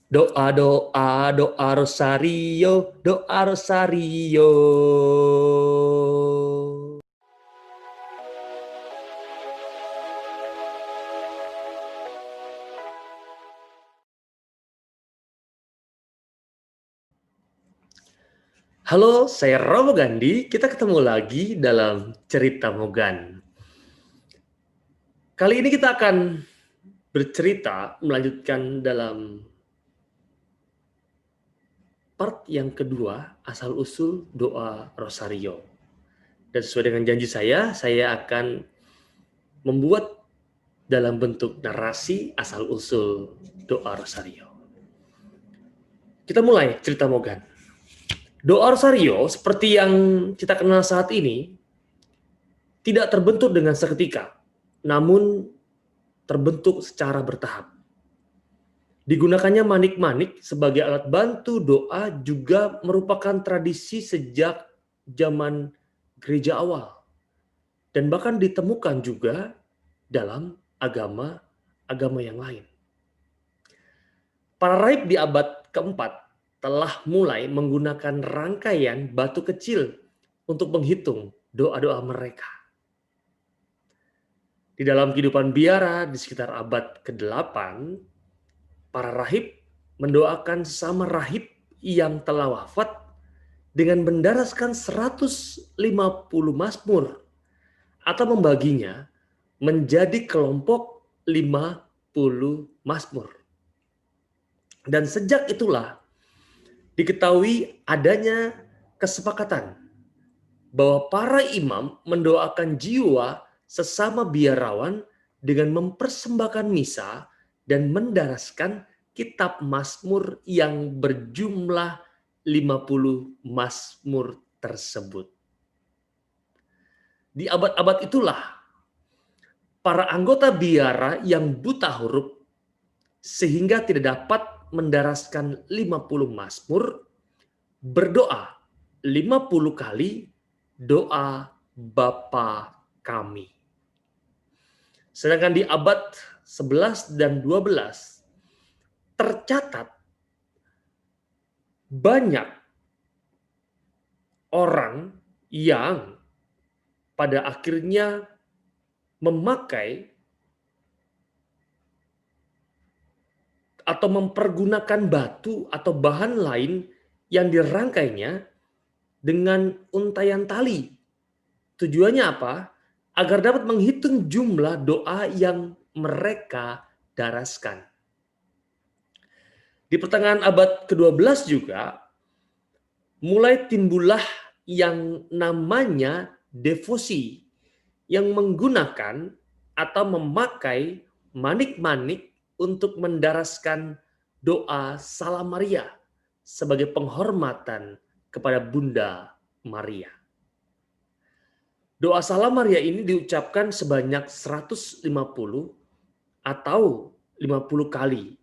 Doa, doa, doa Rosario, doa Rosario. Halo, saya Romo Gandhi. Kita ketemu lagi dalam Cerita Mogan. Kali ini kita akan bercerita, melanjutkan dalam part yang kedua, asal-usul doa Rosario. Dan sesuai dengan janji saya akan membuat dalam bentuk narasi asal-usul doa Rosario. Kita mulai cerita Mogan. Doa Rosario, seperti yang kita kenal saat ini, tidak terbentuk dengan seketika, namun terbentuk secara bertahap. Digunakannya manik-manik sebagai alat bantu doa juga merupakan tradisi sejak zaman gereja awal. Dan bahkan ditemukan juga dalam agama yang lain. Para rahib di abad keempat telah mulai menggunakan rangkaian batu kecil untuk menghitung doa-doa mereka. Di dalam kehidupan biara di sekitar abad ke-8, para rahib mendoakan sesama rahib yang telah wafat dengan mendaraskan 150 mazmur atau membaginya menjadi kelompok 50 mazmur. Dan sejak itulah diketahui adanya kesepakatan bahwa para imam mendoakan jiwa sesama biarawan dengan mempersembahkan misa dan mendaraskan kitab Mazmur yang berjumlah 50 Mazmur tersebut. Di abad-abad itulah para anggota biara yang buta huruf sehingga tidak dapat mendaraskan 50 Mazmur berdoa 50 kali doa Bapa kami. Sedangkan di abad 11 dan 12 tercatat banyak orang yang pada akhirnya memakai atau mempergunakan batu atau bahan lain yang dirangkainya dengan untaian tali. Tujuannya apa? Agar dapat menghitung jumlah doa yang mereka daraskan. Di pertengahan abad ke-12 juga mulai timbullah yang namanya devosi yang menggunakan atau memakai manik-manik untuk mendaraskan doa Salam Maria sebagai penghormatan kepada Bunda Maria. Doa Salam Maria ini diucapkan sebanyak 150 atau 50 kali.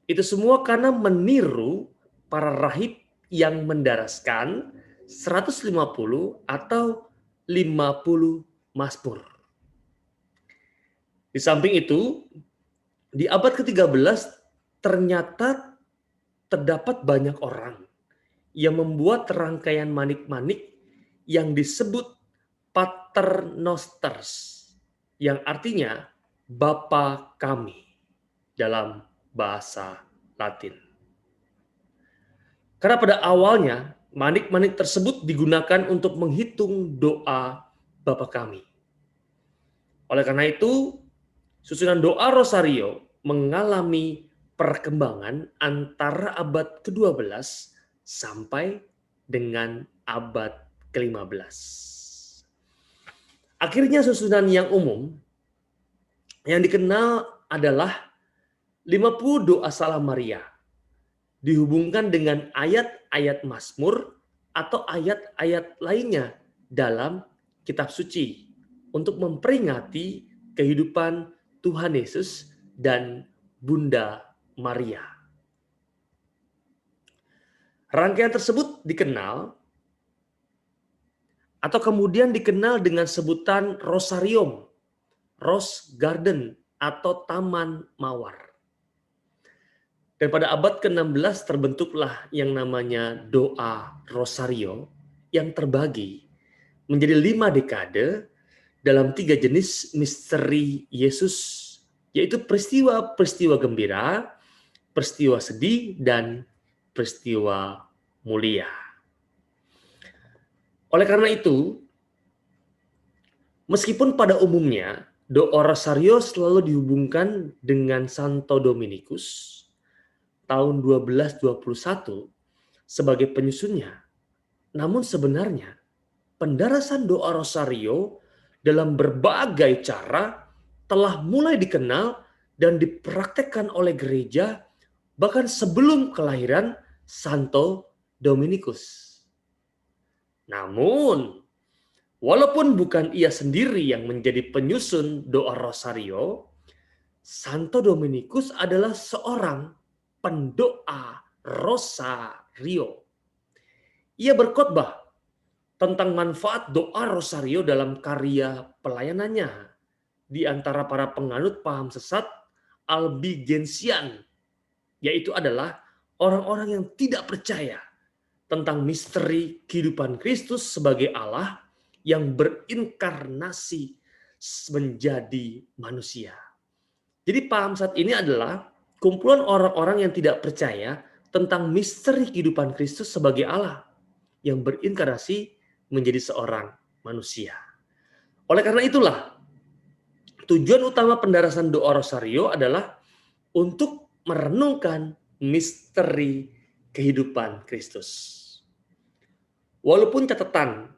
Itu semua karena meniru para rahib yang mendaraskan 150 atau 50 mazmur. Di samping itu, di abad ke-13 ternyata terdapat banyak orang yang membuat rangkaian manik-manik yang disebut Paternosters, yang artinya Bapa kami dalam bahasa Latin. Karena pada awalnya manik-manik tersebut digunakan untuk menghitung doa Bapa kami. Oleh karena itu, susunan doa Rosario mengalami perkembangan antara abad ke-12 sampai dengan abad ke-15. Akhirnya susunan yang umum yang dikenal adalah 50 doa Salam Maria dihubungkan dengan ayat-ayat Mazmur atau ayat-ayat lainnya dalam kitab suci untuk memperingati kehidupan Tuhan Yesus dan Bunda Maria. Rangkaian tersebut dikenal atau kemudian dikenal dengan sebutan Rosarium, Rose Garden, atau Taman Mawar. Dan pada abad ke-16 terbentuklah yang namanya doa Rosario yang terbagi menjadi 5 dekade dalam 3 jenis misteri Yesus, yaitu peristiwa-peristiwa gembira, peristiwa sedih, dan peristiwa mulia. Oleh karena itu, meskipun pada umumnya doa Rosario selalu dihubungkan dengan Santo Dominikus tahun 1221 sebagai penyusunnya, namun sebenarnya pendarasan doa Rosario dalam berbagai cara telah mulai dikenal dan dipraktekkan oleh gereja bahkan sebelum kelahiran Santo Dominikus. Namun, walaupun bukan ia sendiri yang menjadi penyusun doa Rosario, Santo Dominikus adalah seorang pendoa Rosario. Ia berkhotbah tentang manfaat doa Rosario dalam karya pelayanannya di antara para penganut paham sesat Albigensian, yaitu adalah orang-orang yang tidak percaya tentang misteri kehidupan Kristus sebagai Allah yang berinkarnasi menjadi manusia. Jadi paham sesat ini adalah kumpulan orang-orang yang tidak percaya tentang misteri kehidupan Kristus sebagai Allah yang berinkarnasi menjadi seorang manusia. Oleh karena itulah, tujuan utama pendarasan doa Rosario adalah untuk merenungkan misteri kehidupan Kristus. Walaupun catatan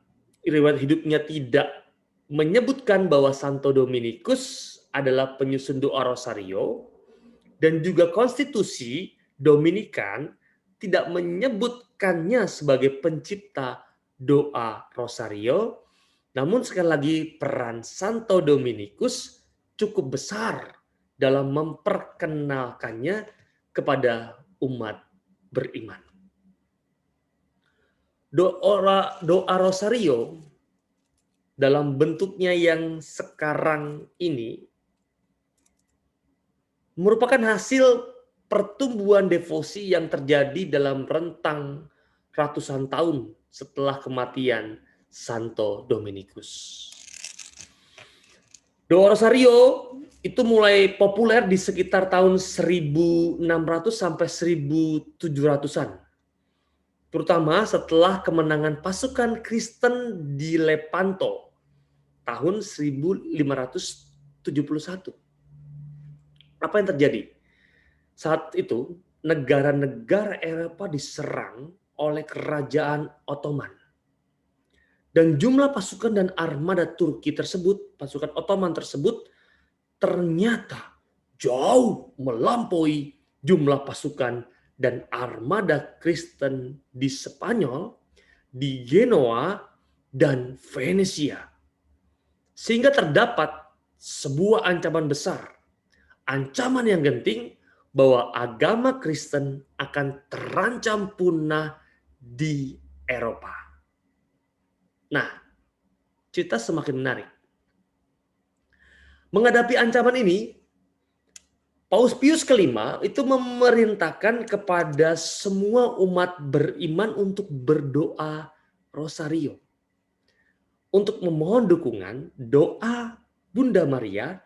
riwayat hidupnya tidak menyebutkan bahwa Santo Dominikus adalah penyusun doa Rosario, dan juga konstitusi Dominikan tidak menyebutkannya sebagai pencipta doa Rosario, namun sekali lagi peran Santo Dominikus cukup besar dalam memperkenalkannya kepada umat beriman. Doa Rosario dalam bentuknya yang sekarang ini merupakan hasil pertumbuhan devosi yang terjadi dalam rentang ratusan tahun setelah kematian Santo Dominikus. Doa Rosario itu mulai populer di sekitar tahun 1600 sampai 1700-an. Terutama setelah kemenangan pasukan Kristen di Lepanto tahun 1571. Apa yang terjadi? Saat itu, negara-negara Eropa diserang oleh kerajaan Ottoman. Dan jumlah pasukan dan armada Turki tersebut, pasukan Ottoman tersebut, ternyata jauh melampaui jumlah pasukan dan armada Kristen di Spanyol, di Genoa, dan Venesia. Sehingga terdapat sebuah ancaman besar. Ancaman yang genting bahwa agama Kristen akan terancam punah di Eropa. Nah, cerita semakin menarik. Menghadapi ancaman ini, Paus Pius kelima itu memerintahkan kepada semua umat beriman untuk berdoa Rosario. Untuk memohon dukungan doa Bunda Maria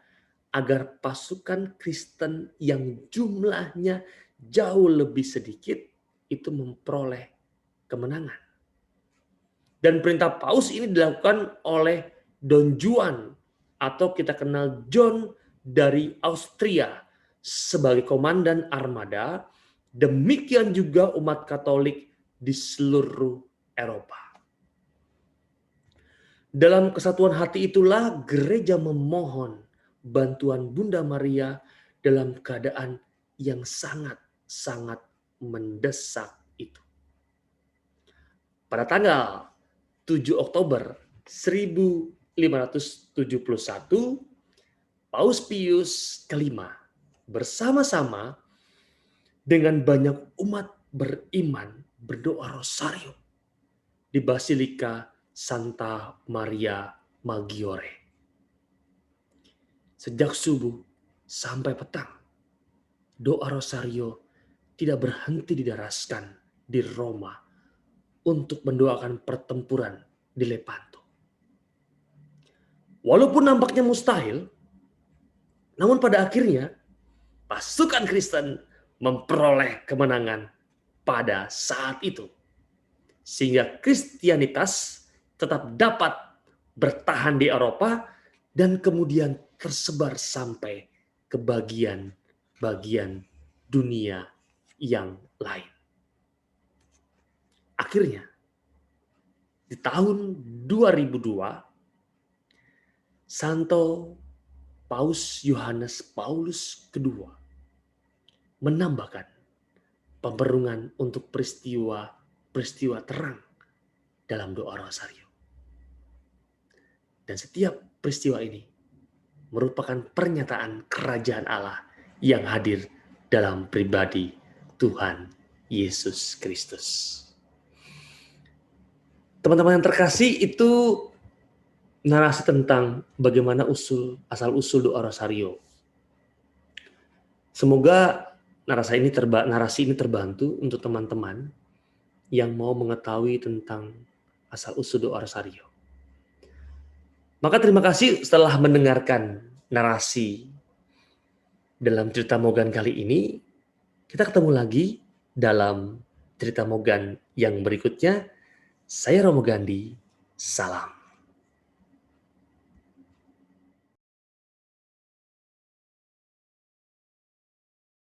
agar pasukan Kristen yang jumlahnya jauh lebih sedikit itu memperoleh kemenangan. Dan perintah Paus ini dilakukan oleh Don Juan atau kita kenal John dari Austria sebagai komandan armada. Demikian juga umat Katolik di seluruh Eropa. Dalam kesatuan hati itulah gereja memohon bantuan Bunda Maria dalam keadaan yang sangat-sangat mendesak itu. Pada tanggal 7 Oktober 1571, Paus Pius kelima bersama-sama dengan banyak umat beriman berdoa Rosario di Basilika Santa Maria Maggiore. Sejak subuh sampai petang, doa Rosario tidak berhenti didaraskan di Roma untuk mendoakan pertempuran di Lepanto. Walaupun nampaknya mustahil, namun pada akhirnya pasukan Kristen memperoleh kemenangan pada saat itu. Sehingga Kristianitas tetap dapat bertahan di Eropa dan kemudian tersebar sampai ke bagian-bagian dunia yang lain. Akhirnya, di tahun 2002, Santo Paus Yohanes Paulus II menambahkan pemerengan untuk peristiwa terang dalam doa Rosario. Dan setiap peristiwa ini merupakan pernyataan kerajaan Allah yang hadir dalam pribadi Tuhan Yesus Kristus. Teman-teman yang terkasih, itu narasi tentang bagaimana asal-usul doa Rosario. Semoga narasi ini terbantu untuk teman-teman yang mau mengetahui tentang asal-usul doa Rosario. Maka terima kasih setelah mendengarkan narasi dalam cerita Mogan kali ini. Kita ketemu lagi dalam cerita Mogan yang berikutnya. Saya Romo Gandhi, salam.